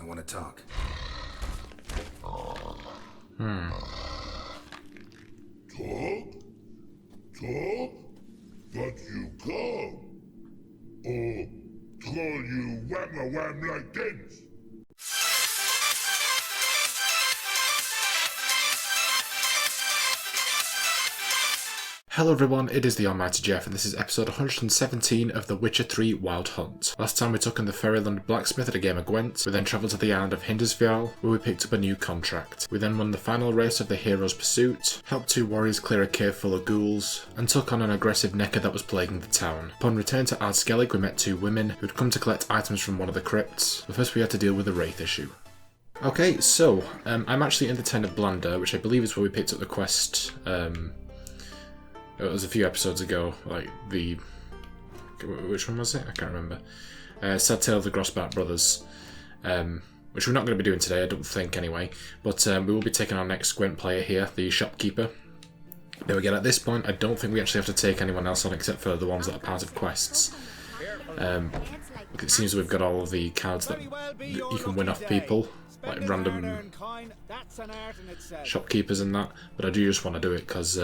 want to talk. Talk? Talk? But you come. Or call you Wham-a-Wham like this? Hello everyone, it is the Almighty Jeff and this is episode 117 of The Witcher 3 Wild Hunt. Last time we took in the Fairyland blacksmith at a game of Gwent, we then travelled to the island of Hindersfjall where we picked up a new contract. We then won the final race of the Hero's Pursuit, helped two warriors clear a cave full of ghouls, and took on an aggressive necker that was plaguing the town. Upon return to Ardskellig we met two women who had come to collect items from one of the crypts, but first we had to deal with a wraith issue. Okay, so I'm actually in the town of Blandare, which I believe is where we picked up the quest. It was a few episodes ago, like the... which one was it? I can't remember. Sad Tale of the Grossback Brothers, which we're not going to be doing today, I don't think anyway, but we will be taking our next Gwent player here, the shopkeeper. Now again, at this point, I don't think we actually have to take anyone else on except for the ones that are part of quests. It seems we've got all of the cards that you can win off people, like random shopkeepers and that, but I do just want to do it because...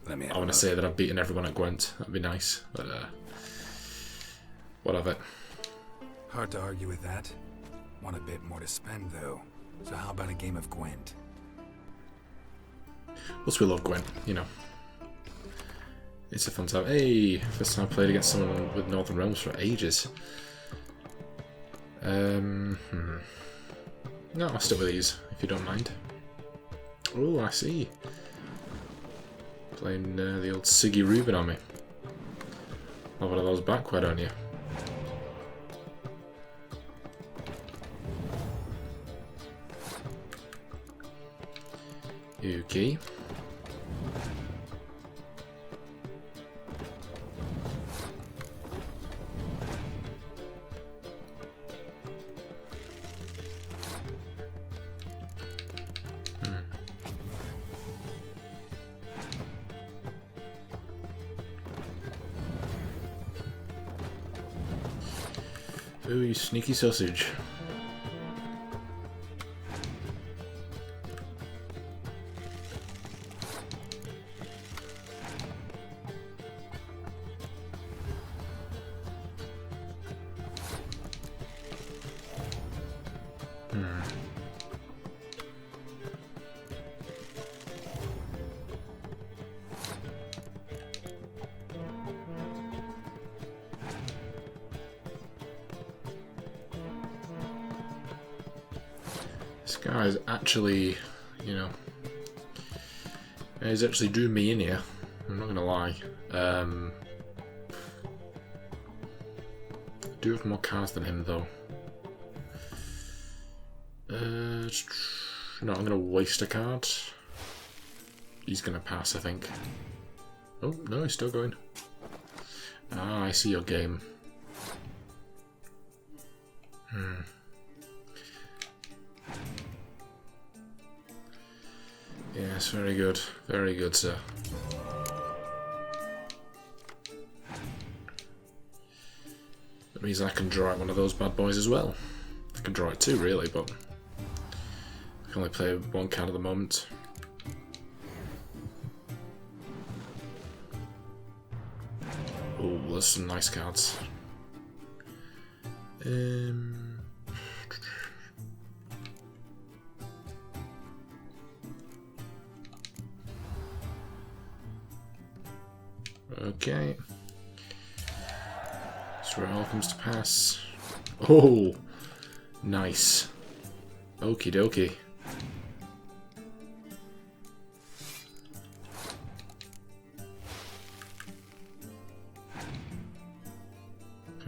I want to say that I've beaten everyone at Gwent. That'd be nice, but what of it? Hard to argue with that. Want a bit more to spend, though. So how about a game of Gwent? Plus we love Gwent, you know. It's a fun time. Hey, first time I played against someone with Northern Realms for ages. No, I'll stick with these, if you don't mind. Oh, I see. Playing the old Siggy Reuben on me. Have one of those back, why don't you? Okay. Ooh, you sneaky sausage. This guy's actually, you know, he's actually drew me in here. I'm not gonna lie. I do have more cards than him though. No, I'm gonna waste a card. He's gonna pass, I think. Oh no, he's still going. Ah, I see your game. Yes, very good, sir. That means I can draw out one of those bad boys as well. I can draw it two, really, but I can only play one card at the moment. Oh, there's some nice cards. Okay. That's where it all comes to pass. Oh! Nice. Okie dokie.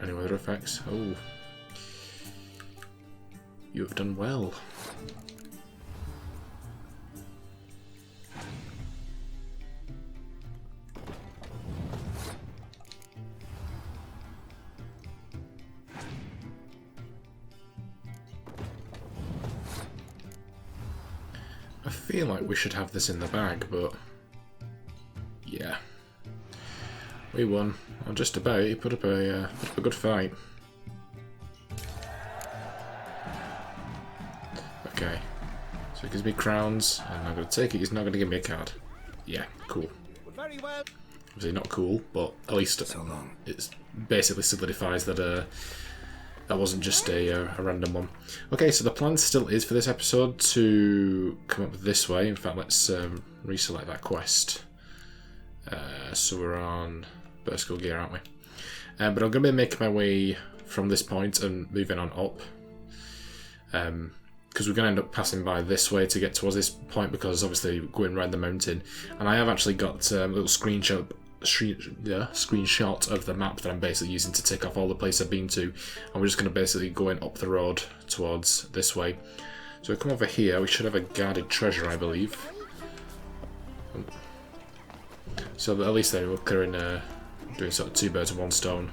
Any weather effects? Oh. You have done well. I feel like we should have this in the bag, but yeah, we won. Or just about. He put up a good fight. Okay. So he gives me crowns, and I'm going to take it. He's not going to give me a card. Yeah, cool. Very well. Obviously not cool, but at least So long. it basically solidifies that that wasn't just a random one. Okay, so the plan still is for this episode to come up this way. In fact, let's reselect that quest. So we're on vertical gear, aren't we? But I'm going to be making my way from this point and moving on up. Because we're going to end up passing by this way to get towards this point, because obviously we're going around the mountain. And I have actually got a little screenshot of the map that I'm basically using to tick off all the places I've been to, and we're just going to basically go in up the road towards this way. So we come over here, we should have a guarded treasure, I believe. So at least then we're clearing, doing sort of two birds with one stone,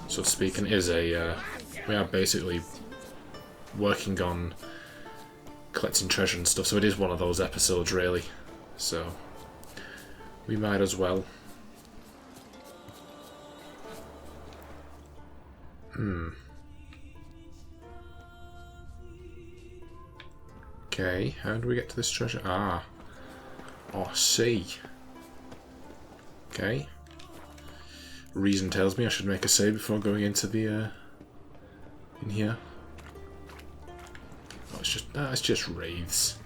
so to speak. And it is we are basically working on collecting treasure and stuff, so it is one of those episodes really, so we might as well. Okay, how do we get to this treasure? Ah. Oh, see. Okay. Reason tells me I should make a save before going into the, in here. Oh, it's just wraiths.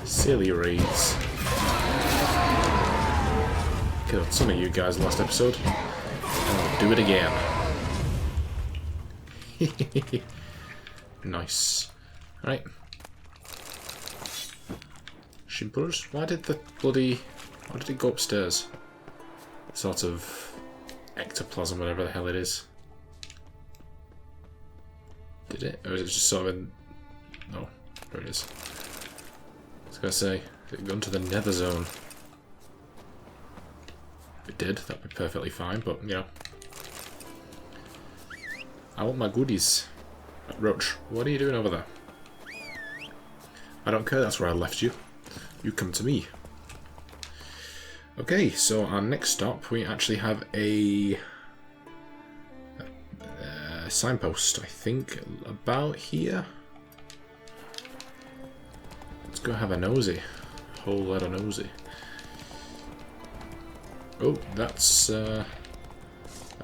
Silly wraiths. Killed some of you guys last episode. I'll do it again. Nice. Right. Shimpers? Why did it go upstairs? Sort of ectoplasm, whatever the hell it is. Did it? Or is it just sort of in... No, there it is. I was gonna say, did it go into the nether zone? If it did, that'd be perfectly fine, but, you know. I want my goodies. Roach, what are you doing over there? I don't care, that's where I left you. You come to me. Okay, so our next stop, we actually have a signpost, I think, about here. Let's go have a nosy. Whole lot of nosy. Oh, that's a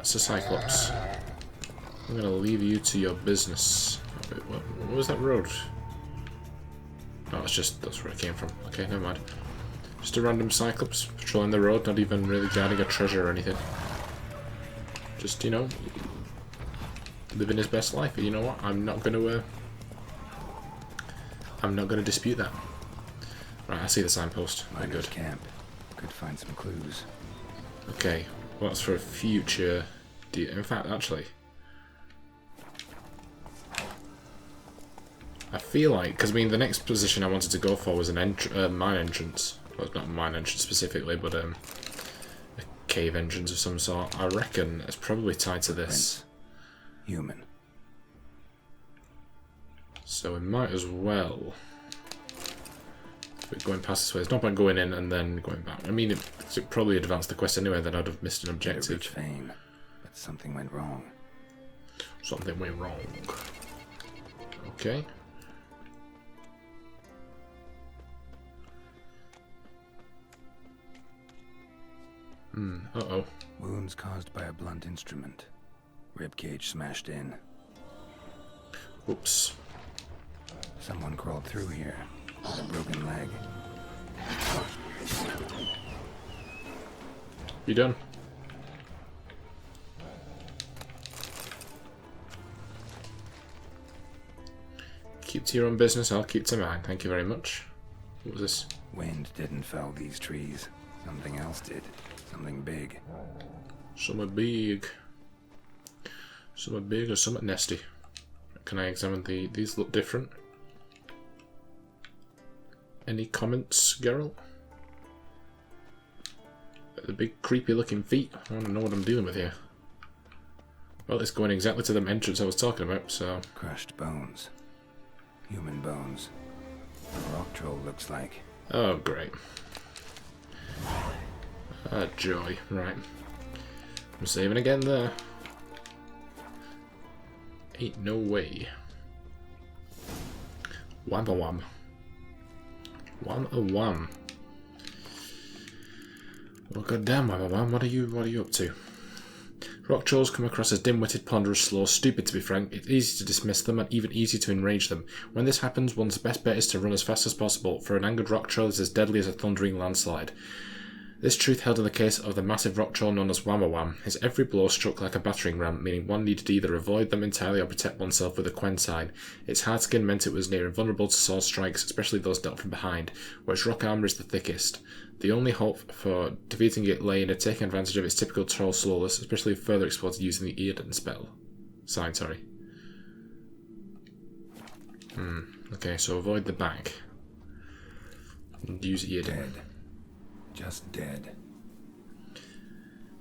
Cyclops. I'm gonna leave you to your business. Wait, what was that road? No, that's where it came from. Okay, never mind. Just a random Cyclops patrolling the road, not even really guarding a treasure or anything. Just, you know, living his best life. But you know what? I'm not gonna dispute that. Right, I see the signpost. Very good. Camp. Could find some clues. Okay, well, that's for a future. In fact, actually, I feel like, because I mean, the next position I wanted to go for was an mine entrance. Well, not a mine entrance specifically, but a cave entrance of some sort. I reckon it's probably tied to this. Human. So we might as well. We're going past this way. It's not about going in and then going back. I mean, it probably advanced the quest anyway, then I'd have missed an objective. Fame, but something went wrong. Something went wrong. Okay. Uh-oh. Wounds caused by a blunt instrument. Ribcage smashed in. Oops. Someone crawled through here with a broken leg. You done? Keep to your own business, I'll keep to mine. Thank you very much. What was this? Wind didn't fell these trees. Something else did. Something big. Something big. Something big or something nasty. Can I examine these look different? Any comments, Geralt? The big creepy looking feet. I want to know what I'm dealing with here. Well, it's going exactly to the entrance I was talking about, so... Crushed bones. Human bones. A rock troll looks like. Oh, great. Ah, joy. Right. I'm saving again there. Ain't no way. Wham-a-Wham. Wham-a-Wham. Well, goddamn, Wham-a-Wham, what are you up to? Rock trolls come across as dim-witted, ponderous, slow, stupid to be frank. It's easy to dismiss them and even easy to enrage them. When this happens, one's best bet is to run as fast as possible, for an angered rock troll is as deadly as a thundering landslide. This truth held in the case of the massive rock troll known as Wham-a-Wham. His every blow struck like a battering ram, meaning one needed either avoid them entirely or protect oneself with a Gwent sign. Its hard skin meant it was near invulnerable to sword strikes, especially those dealt from behind, where its rock armour is the thickest. The only hope for defeating it lay in taking advantage of its typical troll slowness, especially if further exposed to using the Earden spell. Sign, sorry. Okay, so avoid the back. And use Earden. Dead. Just dead.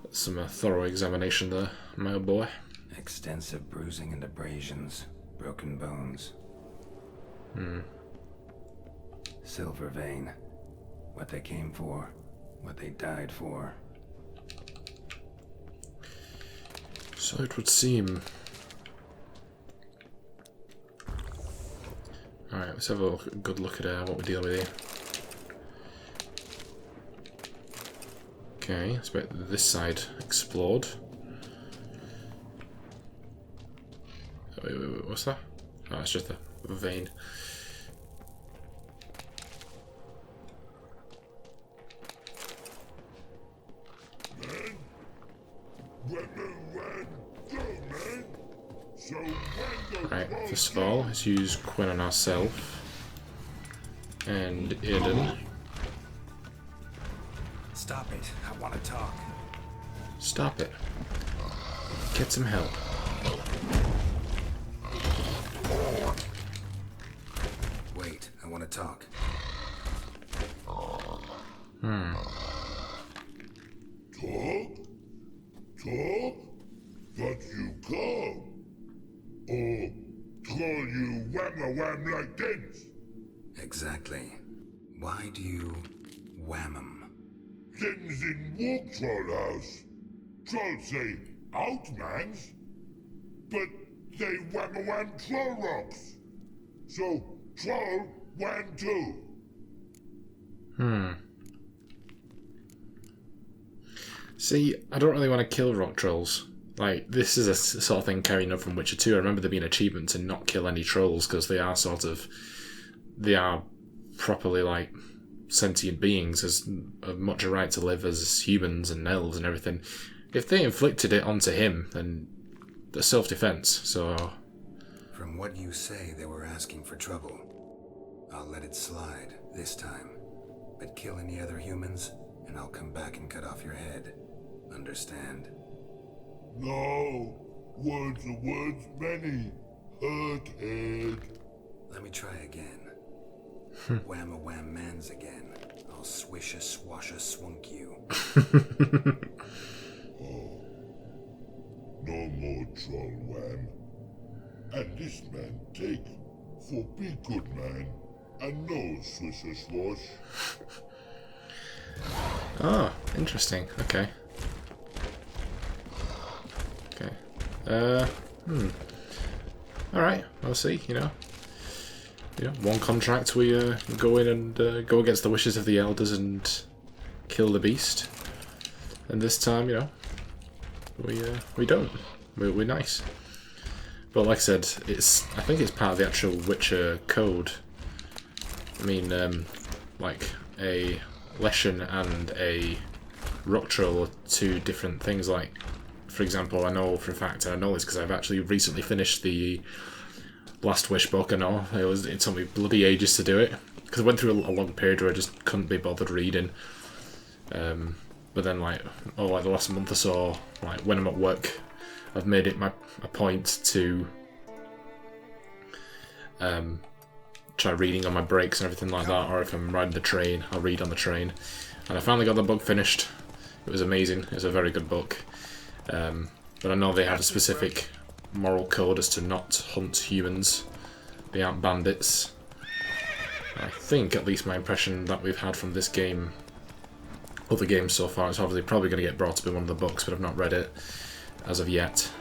Some thorough examination there, my old boy. Extensive bruising and abrasions. Broken bones. Silver vein. What they came for. What they died for. So it would seem. Alright, let's have a good look at what we're dealing with here. Okay, let's bet this side explored. Wait, what's that? Oh, it's just a vein. Right, first of all, let's use Quinn on ourselves. And Eden. Stop it. I want to talk. Stop it. Get some help. Wait, I want to talk. Talk? That you come? Or call you Wham-a-Wham like this? Exactly. Why do you wham 'em? Things in Walk Troll House. Trolls say outmans, but they Wham-a-Wham troll rocks. So troll wham too. See, I don't really want to kill rock trolls. Like, this is a sort of thing carrying up from Witcher 2. I remember there being an achievement to not kill any trolls because they are properly, like, sentient beings, as much a right to live as humans and elves and everything. If they inflicted it onto him, then that's self-defense, so... From what you say, they were asking for trouble. I'll let it slide this time. But kill any other humans, and I'll come back and cut off your head. Understand? No, words are words many. Hurt head. Let me try again. Wham-a-Wham mans again. I'll swish-a-swash-a-swunk you. Oh, no more troll wham. And this man take for be good man and no swish-a-swash. Oh, interesting. Okay. Alright, I'll see, you know, one contract we go in and go against the wishes of the elders and kill the beast. And this time, we don't. We're nice. But like I said, I think it's part of the actual Witcher code. I mean, like a Leshen and a rock troll are two different things. Like, for example, I know for a fact, and I know this because I've actually recently finished the Last Wish book. I know it took me bloody ages to do it because I went through a long period where I just couldn't be bothered reading. But then, like the last month or so, like when I'm at work, I've made it a point to try reading on my breaks and everything like that. Or if I'm riding the train, I'll read on the train. And I finally got the book finished. It was amazing. It was a very good book. But I know they have a specific moral code as to not hunt humans. They aren't bandits. I think, at least my impression that we've had from this game, other games so far, it's obviously probably going to get brought up in one of the books, but I've not read it as of yet.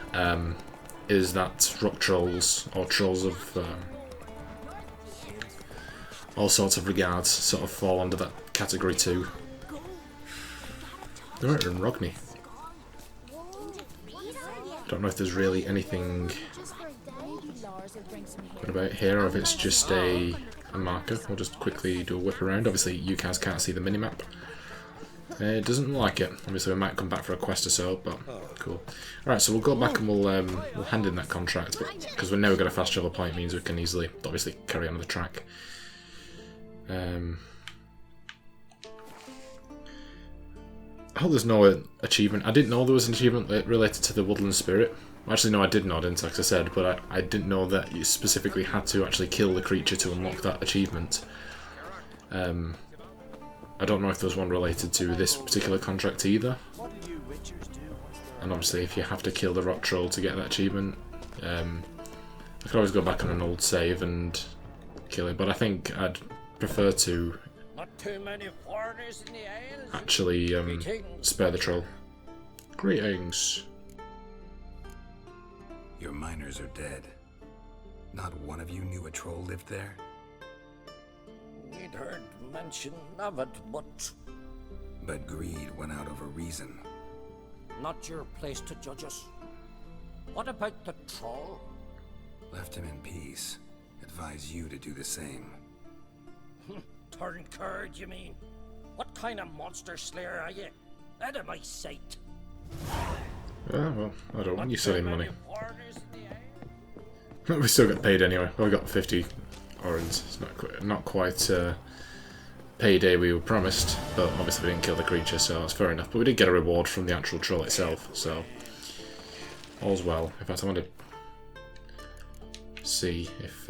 is that rock trolls, or trolls of all sorts of regards, sort of fall under that category too. They weren't in Rogney. Don't know if there's really anything good about here, or if it's just a marker. We'll just quickly do a whip around. Obviously, you guys can't see the minimap. It doesn't look like it. Obviously, we might come back for a quest or so, but cool. Alright, so we'll go back and we'll hand in that contract, because we've never got a fast travel point, means we can easily, obviously, carry on the track. I hope there's no achievement. I didn't know there was an achievement related to the woodland spirit. Actually, no, I did know, didn't I, as I said, but I didn't know that you specifically had to actually kill the creature to unlock that achievement. I don't know if there's one related to this particular contract either. And obviously, if you have to kill the rock troll to get that achievement, I could always go back on an old save and kill it, but I think I'd prefer to actually spare the troll. Greetings. Your miners are dead. Not one of you knew a troll lived there? We'd heard mention of it, but But greed went out over reason. not your place to judge us. What about the troll? Left him in peace. Advise you to do the same. Turn curd, you mean? What kind of monster slayer are you? Out of my sight. Ah, well, I don't want you selling Too money. many foreigners in the air. We still get paid anyway. Well, we got 50 orens. It's not quite payday we were promised, but obviously we didn't kill the creature, so that's fair enough. But we did get a reward from the actual troll itself, so all's well. In fact, I want to see if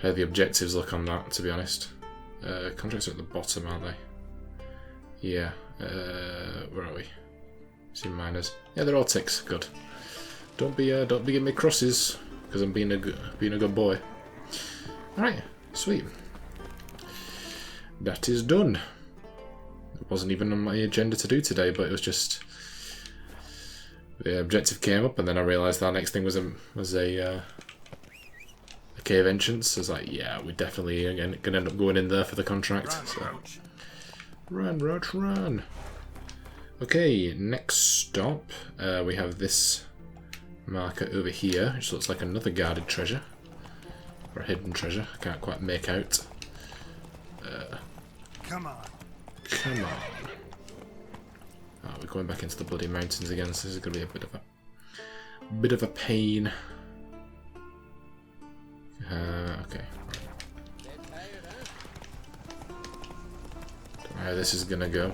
how the objectives look on that, to be honest. Contracts are at the bottom, aren't they? Yeah. Where are we? See miners. Yeah, they're all ticks. Good. Don't be giving me crosses because I'm being a good boy. All right, sweet. That is done. It wasn't even on my agenda to do today, but it was just the objective came up, and then I realised our next thing was a cave entrance. I was like, yeah, we definitely are gonna end up going in there for the contract. Run, Roach, run! Okay, next stop, we have this marker over here, which looks like another guarded treasure. Or a hidden treasure, I can't quite make out. Come on. Come on. Oh, we're going back into the bloody mountains again, so this is going to be a bit of a pain. Okay. Don't know how this is going to go.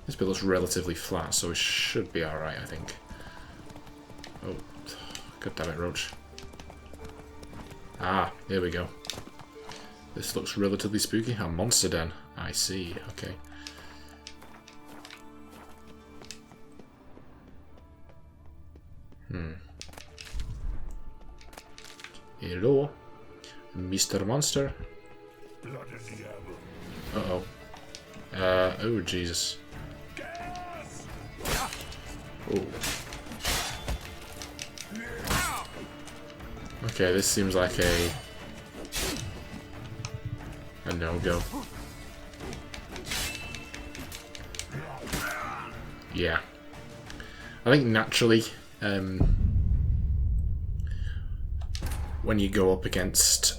This bit looks relatively flat, so it should be alright, I think. Oh, god damn it, Roach. Ah, here we go. This looks relatively spooky. A monster den. I see, okay. Hello, Mr. Monster. Uh-oh. Oh, Jesus. Oh. Okay, this seems like a no-go. Yeah. I think naturally, when you go up against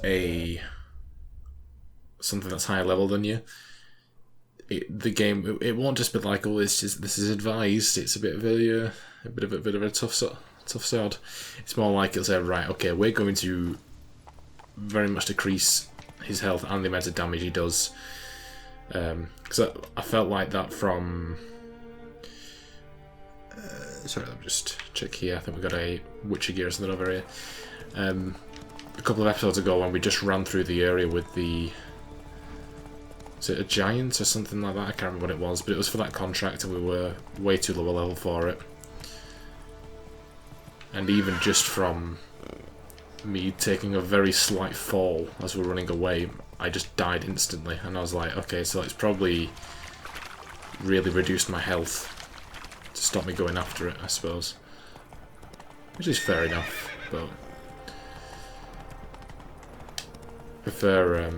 something that's higher level than you, the game it won't just be like, oh, this is advised. It's a bit of a tough sword. It's more like it'll say, right, okay, we're going to very much decrease his health and the amount of damage he does. Because I felt like that from. Sorry, let me just check here. I think we got a Witcher gear or something over here. A couple of episodes ago when we just ran through the area with the... Is it a giant or something like that? I can't remember what it was, but it was for that contract and we were way too low a level for it. And even just from me taking a very slight fall as we're running away, I just died instantly. And I was like, okay, so it's probably really reduced my health to stop me going after it, I suppose. Which is fair enough, but prefer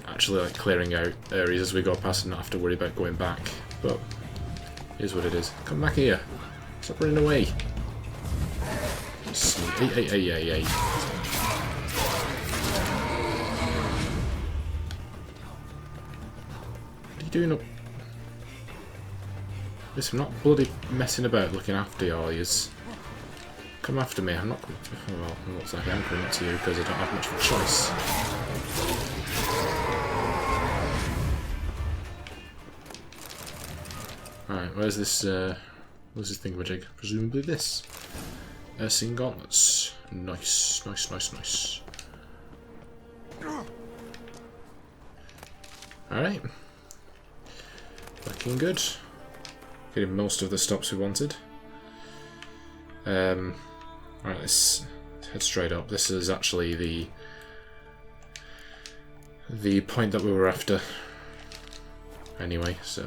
actually like clearing out areas as we go past and not have to worry about going back. But it is what it is. Come back here. Stop running away. Hey. What are you doing up? Listen, I'm not bloody messing about looking after you all yous. Come after me. I'm not. Well, it looks like I'm coming to you because I don't have much of a choice. Alright, where's this thingamajig? Presumably this. Ursine gauntlets. Nice. Alright. Looking good. Getting most of the stops we wanted. Alright, let's head straight up. This is actually the point that we were after. Anyway, so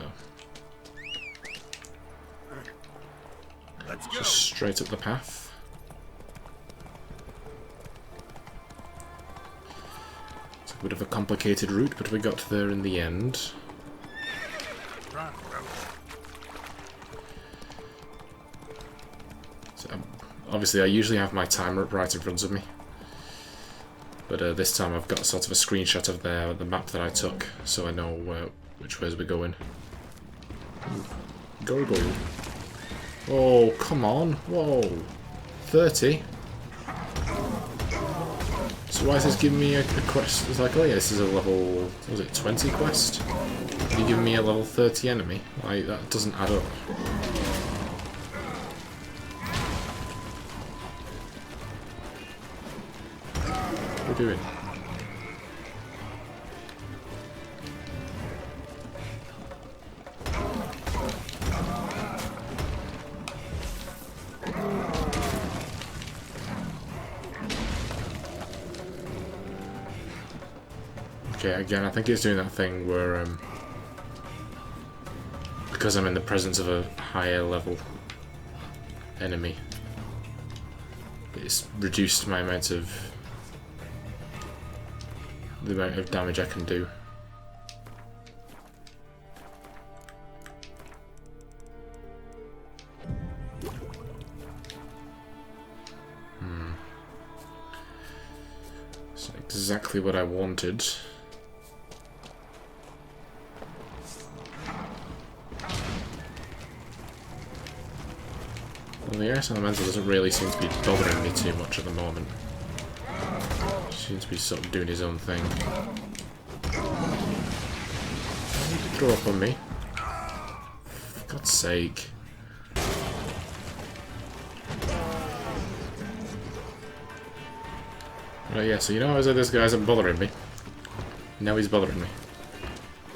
Let's go. just straight up the path. It's a bit of a complicated route, but we got there in the end. Run, Roach. So, obviously, I usually have my timer up right in front of me, but this time I've got sort of a screenshot of the map that I took, so I know which ways we're going. Go. Oh, come on. Whoa. 30? So why is this giving me a quest? It's like, oh yeah, this is a level, was it 20 quest? Are you giving me a level 30 enemy? Like, that doesn't add up. What are we doing? Okay, again, I think it's doing that thing where, because I'm in the presence of a higher level enemy, it's reduced my amount of the amount of damage I can do. It's exactly what I wanted. Well, the Ice Elemental doesn't really seem to be bothering me too much at the moment. He seems to be sort of doing his own thing. He did throw up on me. For God's sake. Right, yeah, so you know I said this guy isn't bothering me. Now he's bothering me.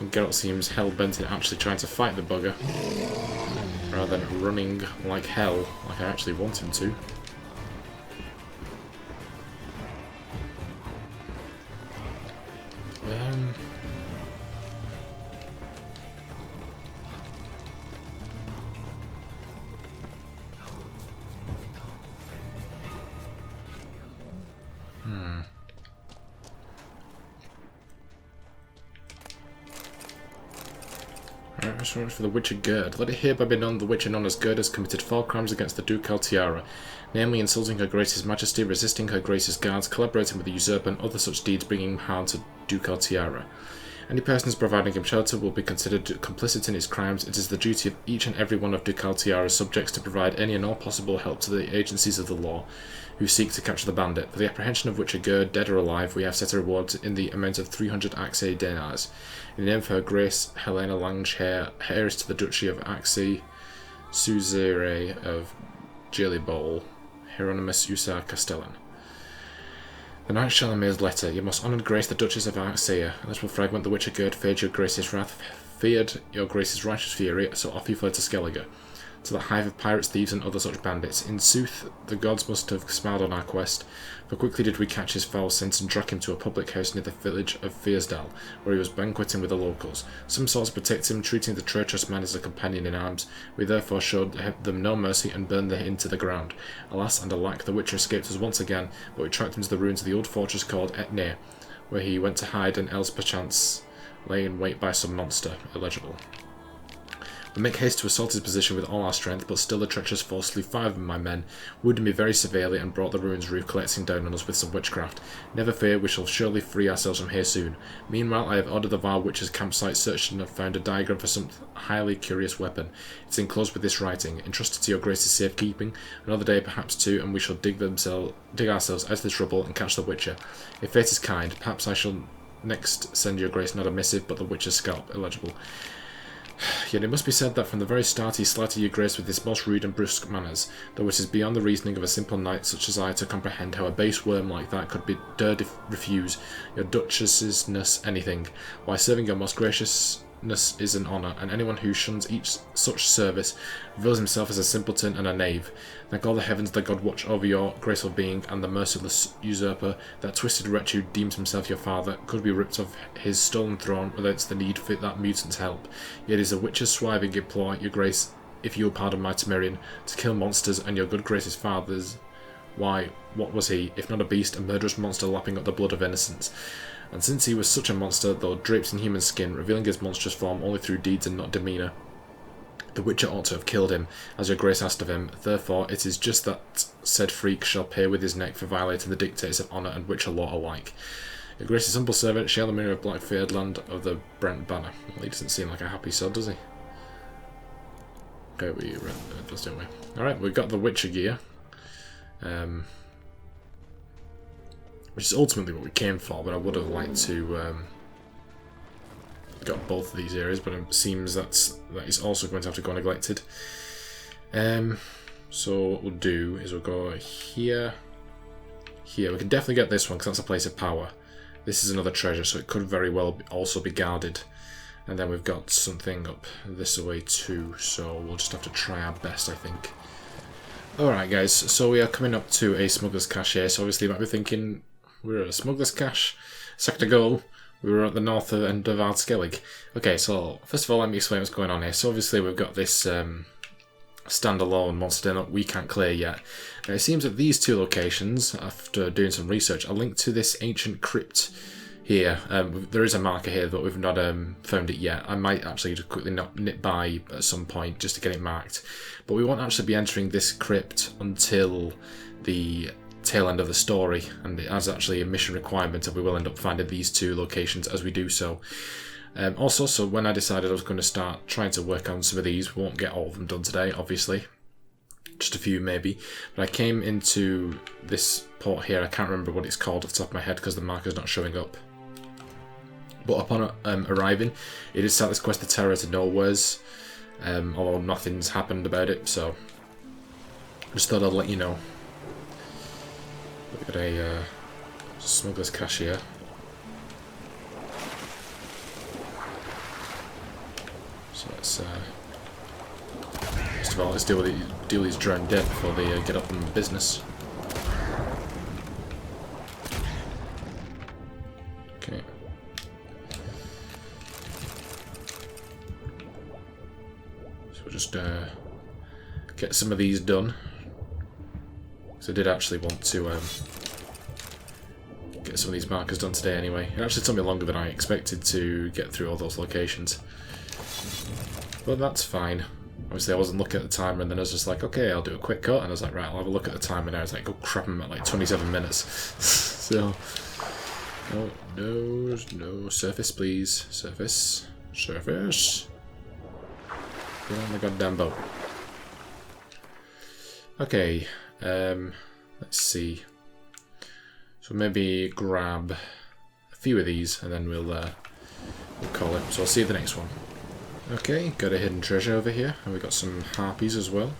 And Geralt seems hell-bent in actually trying to fight the bugger, rather than running like hell, like I actually want him to. Right, for the Witcher Gerd. Let it hereby be known the Witcher known as Gerd has committed foul crimes against the Ducal Tiara, namely insulting Her Grace's Majesty, resisting Her Grace's guards, collaborating with the usurper, and other such deeds bringing harm to Ducal Tiara. Any persons providing him shelter will be considered complicit in his crimes. It is the duty of each and every one of Ducal Tiara's subjects to provide any and all possible help to the agencies of the law who seek to capture the bandit. For the apprehension of Witcher Gerd, dead or alive, we have set a reward in the amount of 300 Axii denars. In the name of Her Grace Helena Lange, heiress to the Duchy of Axii, suzerain of Jelibol, Hieronymus Usar Castellan. The knight shall amend his letter. You must honour Grace the Duchess of Axia. This will fragment the Witcher Gerd, feared your Grace's wrath, feared your Grace's righteous fury, so off you fled to Skellige. to the hive of pirates, thieves, and other such bandits. In sooth, the gods must have smiled on our quest, for quickly did we catch his foul scent and drag him to a public house near the village of Fearsdale, where he was banqueting with the locals. Some sought to protect him, treating the treacherous man as a companion in arms. We therefore showed them no mercy and burned them into the ground. Alas and alack, the Witcher escaped us once again, but we tracked him to the ruins of the old fortress called Etnir, where he went to hide and else perchance lay in wait by some monster. Illegible. We make haste to assault his position with all our strength, but still the treacherous foe slew 5 of my men, wounded me very severely, and brought the ruins roof collecting down on us with some witchcraft. Never fear, we shall surely free ourselves from here soon. Meanwhile, I have ordered the vile witch's campsite searched and have found a diagram for some highly curious weapon. It's enclosed with this writing: entrusted to your grace's safekeeping. Another day, perhaps two, and we shall dig ourselves out of this rubble and catch the witcher. If fate is kind, perhaps I shall next send your grace not a missive, but the witcher's scalp. Illegible. Yet it must be said that from the very start he slighted your grace with his most rude and brusque manners, though it is beyond the reasoning of a simple knight such as I to comprehend how a base worm like that could be dare refuse your duchessness anything. Why, serving your most graciousness is an honour, and anyone who shuns each such service reveals himself as a simpleton and a knave. Thank all the heavens that God watch over your graceful being, and the merciless usurper, that twisted wretch who deems himself your father, could be ripped off his stolen throne without the need for that mutant's help. Yet is a witcher's swiving implore your grace, if you will pardon my Temerian, to kill monsters, and your good grace's father's. Why, what was he, if not a beast, a murderous monster lapping up the blood of innocents? And since he was such a monster, though draped in human skin, revealing his monstrous form only through deeds and not demeanour, the Witcher ought to have killed him, as your grace asked of him. Therefore, it is just that said freak shall pay with his neck for violating the dictates of honour and Witcher law alike. Your grace's humble servant, Shalamir of Blackfeared Land of the Brent Banner. Well, he doesn't seem like a happy sod, does he? Okay, we read this, don't we? Alright, we've got the Witcher gear. Which is ultimately what we came for, but I would have liked to got both of these areas, but it seems that is also going to have to go neglected. So what we'll do is we'll go here. Here, we can definitely get this one because that's a place of power. This is another treasure, so it could very well also be guarded. And then we've got something up this way too, so we'll just have to try our best, I think. Alright guys, so we are coming up to a Smugglers Cashier, so obviously you might be thinking, we're at a Smugglers Cache. A second ago, we were at the north end of Ardskillig. Okay, so first of all, let me explain what's going on here. So obviously we've got this standalone monster den that we can't clear yet. Now it seems that these two locations, after doing some research, are linked to this ancient crypt here. There is a marker here, but we've not found it yet. I might actually just quickly nip by at some point just to get it marked. But we won't actually be entering this crypt until the tail end of the story, and it has actually a mission requirement, and we will end up finding these two locations as we do so. Also, so when I decided I was going to start trying to work on some of these, we won't get all of them done today, obviously. Just a few maybe. But I came into this port here, I can't remember what it's called off the top of my head because the marker's not showing up. But upon arriving, it did start this quest of terror to nowheres, although nothing's happened about it, so I just thought I'd let you know. We've got a Smugglers Cashier. So let's first of all, let's deal with these drowned dead before they get up on business. Okay. So we'll just get some of these done. So I did actually want to get some of these markers done today anyway. It actually took me longer than I expected to get through all those locations. But that's fine. Obviously I wasn't looking at the timer, and then I was just like, okay, I'll do a quick cut, and I was like, right, I'll have a look at the timer now. I was like, oh crap, I'm at like 27 minutes. So, oh, no, surface please, surface. Get on the goddamn boat. Okay, let's see. So maybe grab a few of these, and then we'll call it. So I'll see you the next one. Okay, got a hidden treasure over here, and we've got some harpies as well.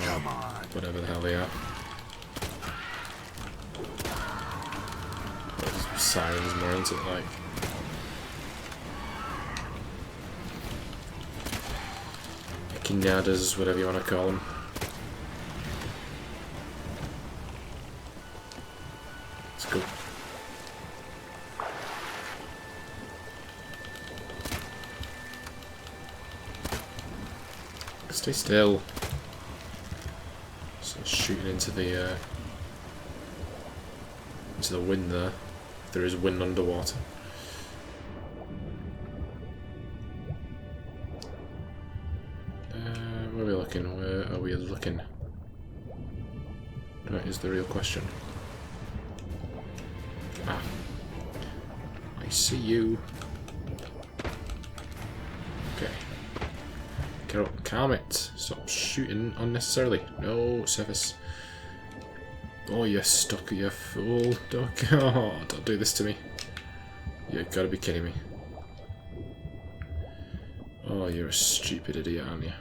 Come on. Whatever the hell they are. There's sirens more into it, like. Kinadas, whatever you want to call them. Let's go. Stay still. So shooting into the wind there. There is wind underwater. Where are we looking? Where are we looking? That is the real question. Ah. I see you. Okay. Get up, calm it. Stop shooting unnecessarily. No surface. Oh, you're stuck, you fool. Don't do this to me. You've got to be kidding me. Oh, you're a stupid idiot, aren't you?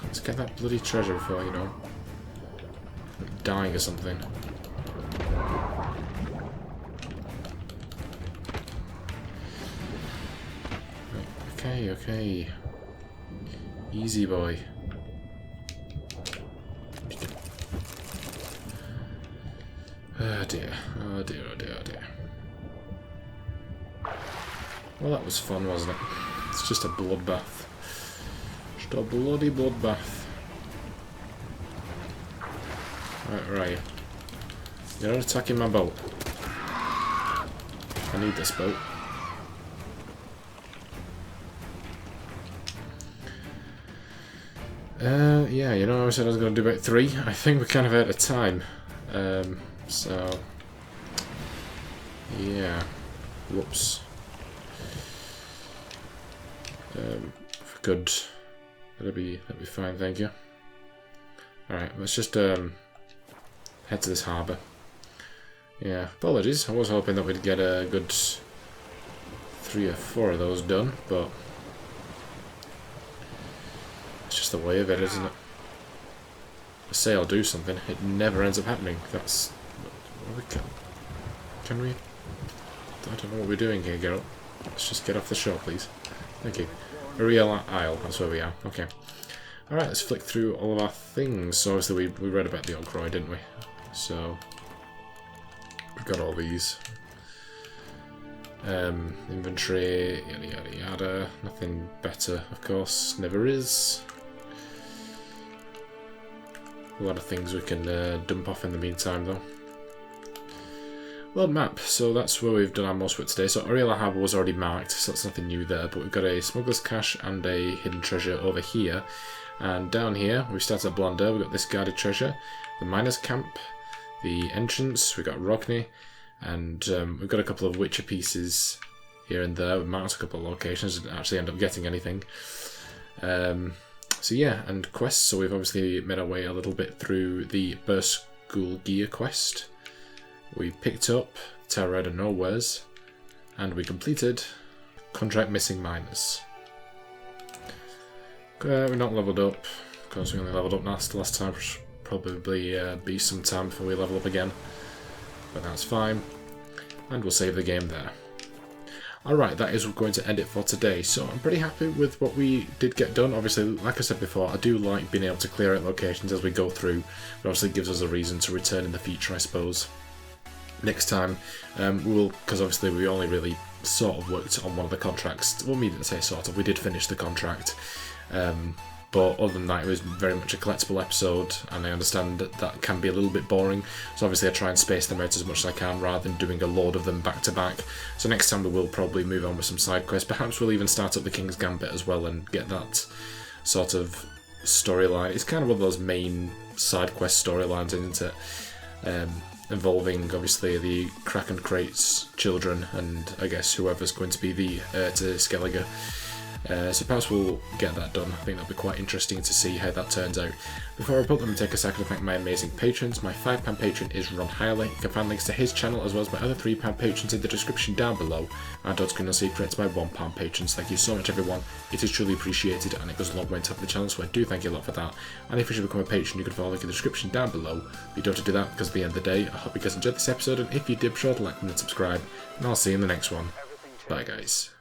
Let's get that bloody treasure before, you know, I'm dying or something. Okay, okay. Easy boy. Oh dear, oh dear, oh dear, oh dear. Well, that was fun, wasn't it? It's just a bloodbath. Just a bloody bloodbath. Right, where are you? You're not attacking my boat. I need this boat. Yeah, you know, I said I was going to do about 3. I think we're kind of out of time. So, yeah. Whoops. Good. That'll be fine, thank you. Alright, let's just head to this harbour. Yeah, apologies. I was hoping that we'd get a good 3 or 4 of those done, but it's just the way of it, isn't it? I say I'll do something, it never ends up happening. That's... Can we... I don't know what we're doing here, Geralt. Let's just get off the shore, please. Thank you. Ariel Isle, that's where we are. Okay. Alright, let's flick through all of our things. So obviously we read about the Oggroy, didn't we? So... we've got all these. Inventory, yada yada yada. Nothing better, of course. Never is. A lot of things we can dump off in the meantime, though. World map. So that's where we've done our most work today. So Ariel Harbour was already marked, so that's nothing new there. But we've got a smuggler's cache and a hidden treasure over here. And down here, we start at Blandare. We've got this guarded treasure, the miners' camp, the entrance. We've got Rockney, and we've got a couple of Witcher pieces here and there. We marked a couple of locations. Didn't actually end up getting anything. So yeah, and quests. So we've obviously made our way a little bit through the Burst School Gear quest. We picked up Terror Out of Nowheres, and we completed Contract Missing Miners. We're not leveled up. Of course, we only leveled up last time. Probably be some time before we level up again, but that's fine. And we'll save the game there. Alright, that is going to end it for today. So I'm pretty happy with what we did get done. Obviously, like I said before, I do like being able to clear out locations as we go through. It obviously gives us a reason to return in the future, I suppose. Next time, we will, because obviously we only really sort of worked on one of the contracts. Well, we didn't say sort of, we did finish the contract. But other than that, it was very much a collectible episode, and I understand that that can be a little bit boring, so obviously I try and space them out as much as I can rather than doing a load of them back to back. So next time we will probably move on with some side quests. Perhaps we'll even start up the King's Gambit as well and get that sort of storyline. It's kind of one of those main side quest storylines, isn't it? Involving obviously the Kraken Crate's children and I guess whoever's going to be the heir to Skellige. So perhaps we'll get that done. I think that'll be quite interesting to see how that turns out. Before I put them, take a second to thank my amazing patrons. My £5 patron is Ron Hiley. You can find links to his channel as well as my other £3 patrons in the description down below. And on screen no secrets, my £1 patrons. Thank you so much, everyone. It is truly appreciated and it goes a long way to help the channel, so I do thank you a lot for that. And if you should become a patron, you can follow the link in the description down below. But you don't have to do that because at the end of the day, I hope you guys enjoyed this episode, and if you did, be sure to like, comment and subscribe. And I'll see you in the next one. Bye guys.